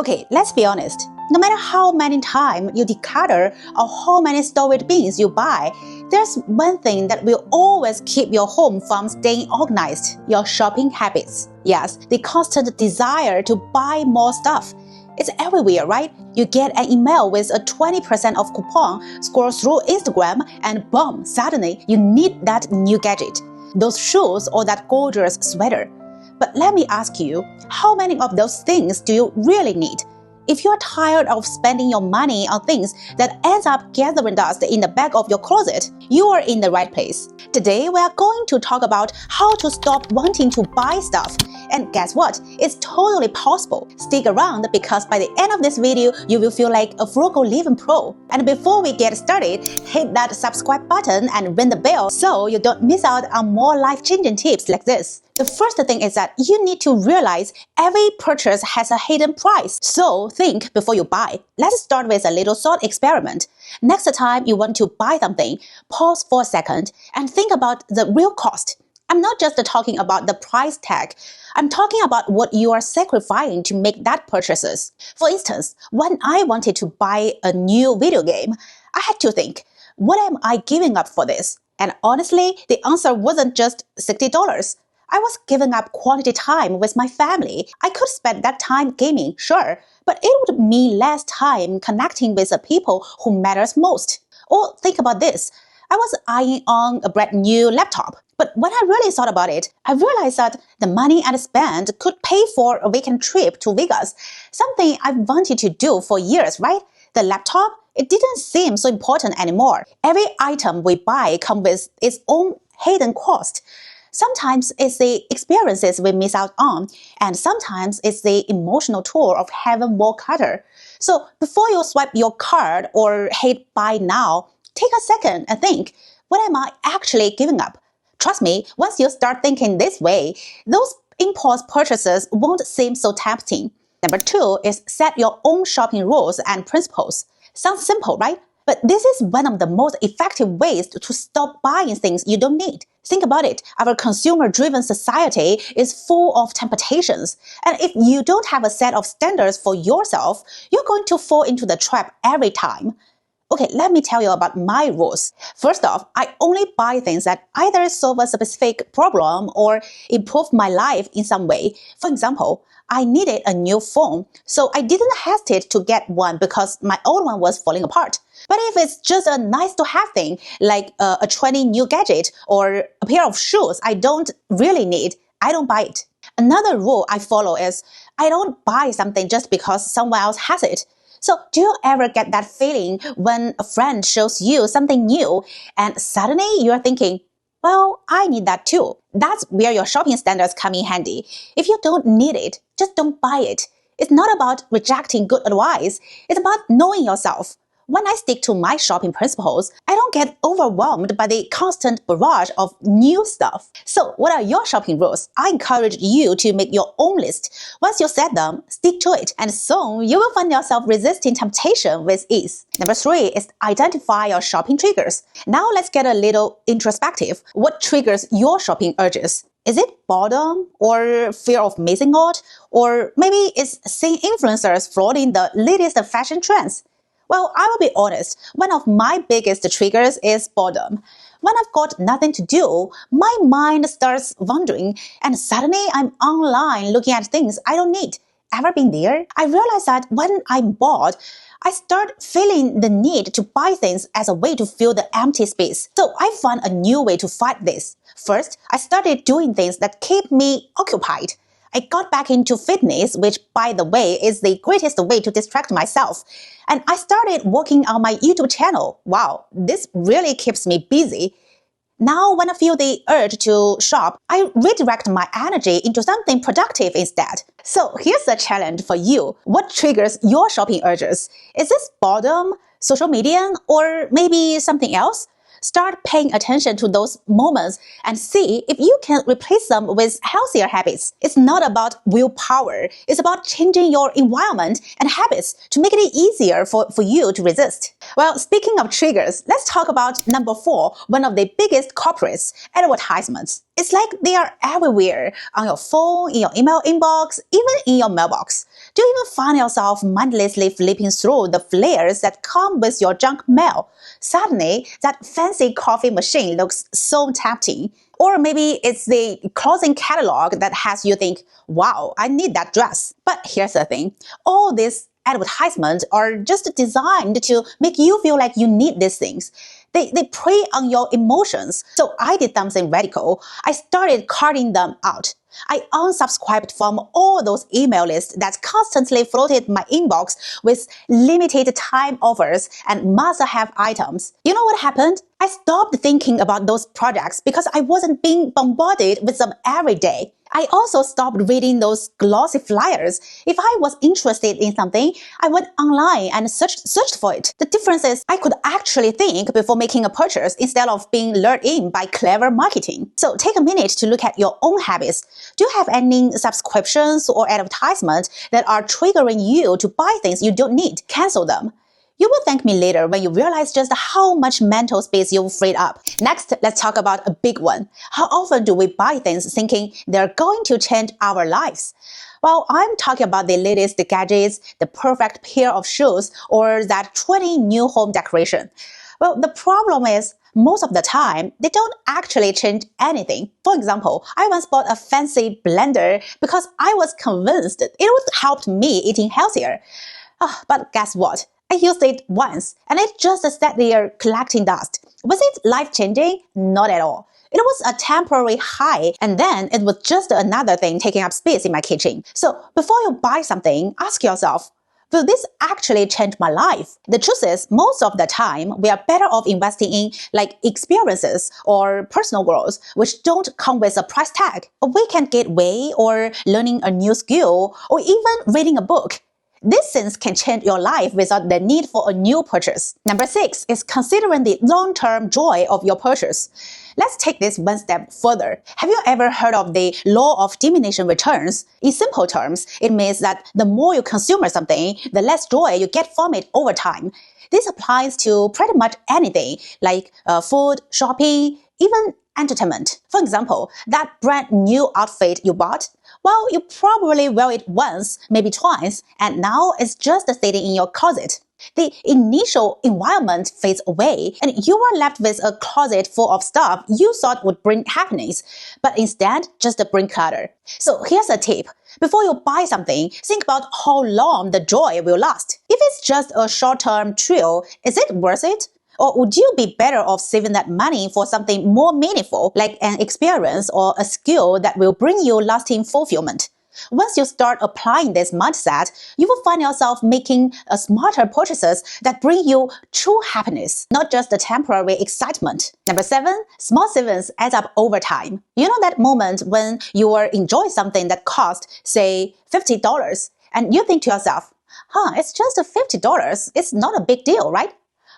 Okay, let's be honest. No matter how many times you declutter or how many storage bins you buy, there's one thing that will always keep your home from staying organized: your shopping habits. Yes, the constant desire to buy more stuff. It's everywhere, right? You get an email with a 20% off coupon, scroll through Instagram, and boom, suddenly you need that new gadget, those shoes or that gorgeous sweater. But let me ask you, how many of those things do you really need? If you're tired of spending your money on things that ends up gathering dust in the back of your closet, you are in the right place. Today, we are going to talk about how to stop wanting to buy stuff. And guess what? It's totally possible. Stick around because by the end of this video, you will feel like a frugal living pro. And before we get started, hit that subscribe button and ring the bell so you don't miss out on more life-changing tips like this. The first thing is that you need to realize every purchase has a hidden price. So think before you buy. Let's start with a little thought experiment. Next time you want to buy something, pause for a second and think about the real cost. I'm not just talking about the price tag. I'm talking about what you are sacrificing to make that purchases. For instance, when I wanted to buy a new video game, I had to think, what am I giving up for this? And honestly, the answer wasn't just $60. I was giving up quality time with my family. I could spend that time gaming, sure, but it would mean less time connecting with the people who matters most. Or think about this. I was eyeing on a brand new laptop, but when I really thought about it, I realized that the money I spent could pay for a weekend trip to Vegas, something I've wanted to do for years, right? The laptop, it didn't seem so important anymore. Every item we buy comes with its own hidden cost. Sometimes it's the experiences we miss out on, and sometimes it's the emotional toll of having more clutter. So before you swipe your card or hit buy now, take a second and think, what am I actually giving up? Trust me, once you start thinking this way, those impulse purchases won't seem so tempting. Number 2 is set your own shopping rules and principles. Sounds simple, right? But this is one of the most effective ways to stop buying things you don't need. Think about it. Our consumer-driven society is full of temptations. And if you don't have a set of standards for yourself, you're going to fall into the trap every time. Okay, let me tell you about my rules. First off, I only buy things that either solve a specific problem or improve my life in some way. For example, I needed a new phone, so I didn't hesitate to get one because my old one was falling apart. But if it's just a nice-to-have thing, like a trendy new gadget or a pair of shoes I don't really need, I don't buy it. Another rule I follow is I don't buy something just because someone else has it. So do you ever get that feeling when a friend shows you something new and suddenly you're thinking, well, I need that too? That's where your shopping standards come in handy. If you don't need it, just don't buy it. It's not about rejecting good advice. It's about knowing yourself. When I stick to my shopping principles, I don't get overwhelmed by the constant barrage of new stuff. So what are your shopping rules? I encourage you to make your own list. Once you set them, stick to it, and soon you will find yourself resisting temptation with ease. Number 3 is identify your shopping triggers. Now let's get a little introspective. What triggers your shopping urges? Is it boredom or fear of missing out? Or maybe it's seeing influencers flaunting the latest fashion trends? Well, I will be honest, one of my biggest triggers is boredom. When I've got nothing to do, my mind starts wandering and suddenly I'm online looking at things I don't need. Ever been there? I realize that when I'm bored, I start feeling the need to buy things as a way to fill the empty space. So I found a new way to fight this. First, I started doing things that keep me occupied. I got back into fitness, which, by the way, is the greatest way to distract myself. And I started working on my YouTube channel. Wow, this really keeps me busy. Now, when I feel the urge to shop, I redirect my energy into something productive instead. So here's a challenge for you. What triggers your shopping urges? Is this boredom, social media, or maybe something else? Start paying attention to those moments and see if you can replace them with healthier habits. It's not about willpower. It's about changing your environment and habits to make it easier for you to resist. Well, speaking of triggers, let's talk about number 4, one of the biggest culprits, advertisements. It's like they are everywhere, on your phone, in your email inbox, even in your mailbox. Do you even find yourself mindlessly flipping through the flares that come with your junk mail? Suddenly, that fancy coffee machine looks so tempting. Or maybe it's the clothing catalog that has you think, wow, I need that dress. But here's the thing, all these advertisements are just designed to make you feel like you need these things. They prey on your emotions. So I did something radical. I started cutting them out. I unsubscribed from all those email lists that constantly floated my inbox with limited time offers and must-have items. You know what happened? I stopped thinking about those projects because I wasn't being bombarded with them every day. I also stopped reading those glossy flyers. If I was interested in something, I went online and searched for it. The difference is I could actually think before making a purchase instead of being lured in by clever marketing. So take a minute to look at your own habits. Do you have any subscriptions or advertisements that are triggering you to buy things you don't need? Cancel them. You will thank me later when you realize just how much mental space you've freed up. Next, let's talk about a big one. How often do we buy things thinking they're going to change our lives? Well, I'm talking about the latest gadgets, the perfect pair of shoes, or that 20 new home decoration. Well, the problem is, most of the time, they don't actually change anything. For example, I once bought a fancy blender because I was convinced it would help me eating healthier. But guess what? I used it once, and it just sat there collecting dust. Was it life-changing? Not at all. It was a temporary high, and then it was just another thing taking up space in my kitchen. So before you buy something, ask yourself, will this actually change my life? The truth is, most of the time, we are better off investing in experiences or personal growth, which don't come with a price tag. A weekend getaway, or learning a new skill, or even reading a book. These things can change your life without the need for a new purchase. Number 6 is considering the long-term joy of your purchase. Let's take this one step further. Have you ever heard of the law of diminishing returns? In simple terms, it means that the more you consume something, the less joy you get from it over time. This applies to pretty much anything like food, shopping, even entertainment. For example, that brand new outfit you bought, well, you probably wear it once, maybe twice, and now it's just sitting in your closet. The initial environment fades away, and you are left with a closet full of stuff you thought would bring happiness, but instead just bring clutter. So here's a tip. Before you buy something, think about how long the joy will last. If it's just a short-term thrill, is it worth it? Or would you be better off saving that money for something more meaningful, like an experience or a skill that will bring you lasting fulfillment? Once you start applying this mindset, you will find yourself making smarter purchases that bring you true happiness, not just the temporary excitement. Number 7, small savings add up over time. You know that moment when you are enjoying something that cost, say, $50, and you think to yourself, it's just $50. It's not a big deal, right?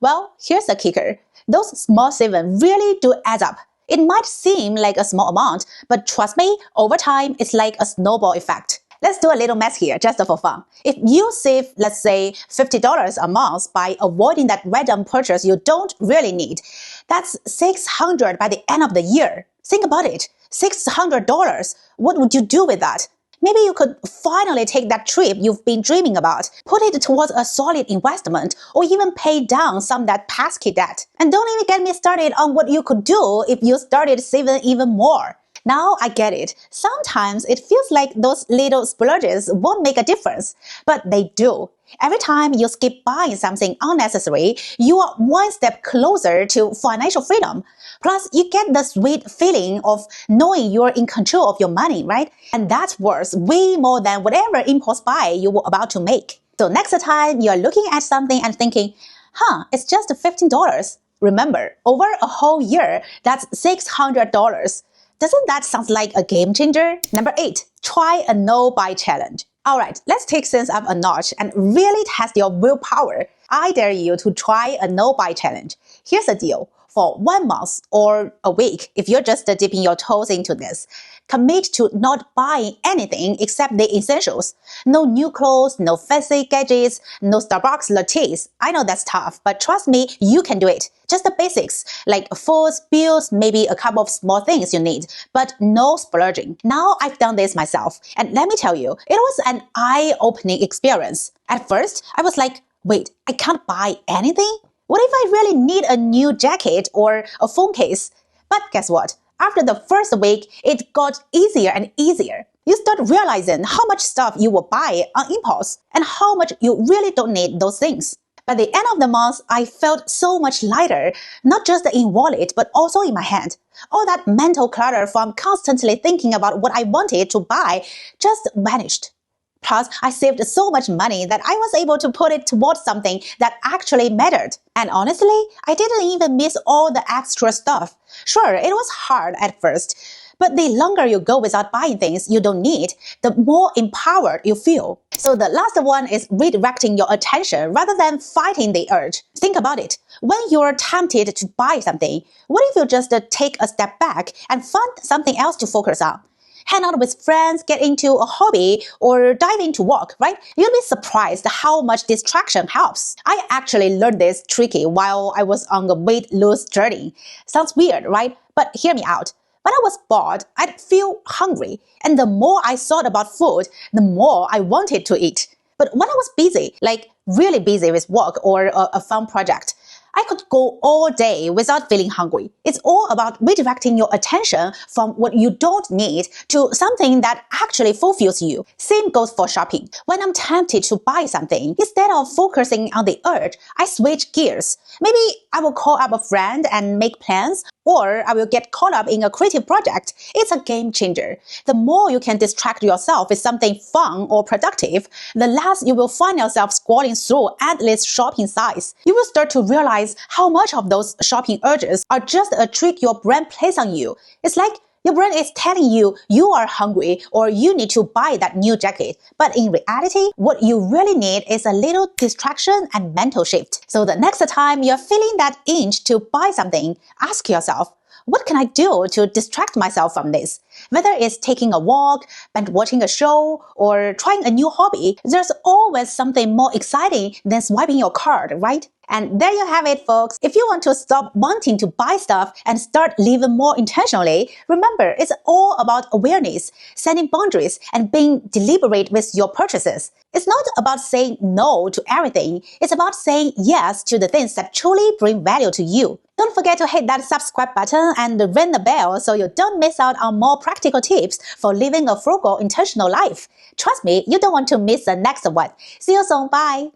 Well, here's the kicker. Those small savings really do add up. It might seem like a small amount, but trust me, over time, it's like a snowball effect. Let's do a little math here, just for fun. If you save, let's say, $50 a month by avoiding that random purchase you don't really need, that's $600 by the end of the year. Think about it. $600. What would you do with that? Maybe you could finally take that trip you've been dreaming about, put it towards a solid investment, or even pay down some of that pesky debt. And don't even get me started on what you could do if you started saving even more. Now I get it. Sometimes it feels like those little splurges won't make a difference, but they do. Every time you skip buying something unnecessary, you are one step closer to financial freedom. Plus, you get the sweet feeling of knowing you're in control of your money, right? And that's worth way more than whatever impulse buy you were about to make. So next time you're looking at something and thinking, it's just $15. Remember, over a whole year, that's $600. Doesn't that sound like a game changer? Number 8, try a no-buy challenge. Alright, let's take things up a notch and really test your willpower. I dare you to try a no-buy challenge. Here's the deal. for 1 month or a week if you're just dipping your toes into this. Commit to not buying anything except the essentials. No new clothes, no fancy gadgets, no Starbucks lattes. I know that's tough, but trust me, you can do it. Just the basics, like food, bills, maybe a couple of small things you need, but no splurging. Now I've done this myself, and let me tell you, it was an eye-opening experience. At first, I was like, wait, I can't buy anything? What if I really need a new jacket or a phone case? But guess what? After the first week, it got easier and easier. You start realizing how much stuff you will buy on impulse and how much you really don't need those things. By the end of the month, I felt so much lighter, not just in wallet, but also in my hand. All that mental clutter from constantly thinking about what I wanted to buy just vanished. Plus, I saved so much money that I was able to put it towards something that actually mattered. And honestly, I didn't even miss all the extra stuff. Sure, it was hard at first, but the longer you go without buying things you don't need, the more empowered you feel. So the last one is redirecting your attention rather than fighting the urge. Think about it. When you're tempted to buy something, what if you just take a step back and find something else to focus on? Hang out with friends, get into a hobby, or dive into work, right? You'll be surprised how much distraction helps. I actually learned this tricky while I was on the weight loss journey. Sounds weird, right? But hear me out. When I was bored, I'd feel hungry, and the more I thought about food, the more I wanted to eat. But when I was busy, like really busy with work or a fun project, I could go all day without feeling hungry. It's all about redirecting your attention from what you don't need to something that actually fulfills you. Same goes for shopping. When I'm tempted to buy something, instead of focusing on the urge, I switch gears. Maybe I will call up a friend and make plans, or I will get caught up in a creative project. It's a game changer. The more you can distract yourself with something fun or productive, the less you will find yourself scrolling through endless shopping sites. You will start to realize how much of those shopping urges are just a trick your brain plays on you. It's like your brain is telling you you are hungry or you need to buy that new jacket. But in reality, what you really need is a little distraction and mental shift. So the next time you're feeling that itch to buy something, ask yourself, what can I do to distract myself from this? Whether it's taking a walk, binge watching a show, or trying a new hobby, there's always something more exciting than swiping your card, right? And there you have it, folks. If you want to stop wanting to buy stuff and start living more intentionally, remember, it's all about awareness, setting boundaries, and being deliberate with your purchases. It's not about saying no to everything. It's about saying yes to the things that truly bring value to you. Don't forget to hit that subscribe button and ring the bell so you don't miss out on more practical tips for living a frugal, intentional life. Trust me, you don't want to miss the next one. See you soon. Bye.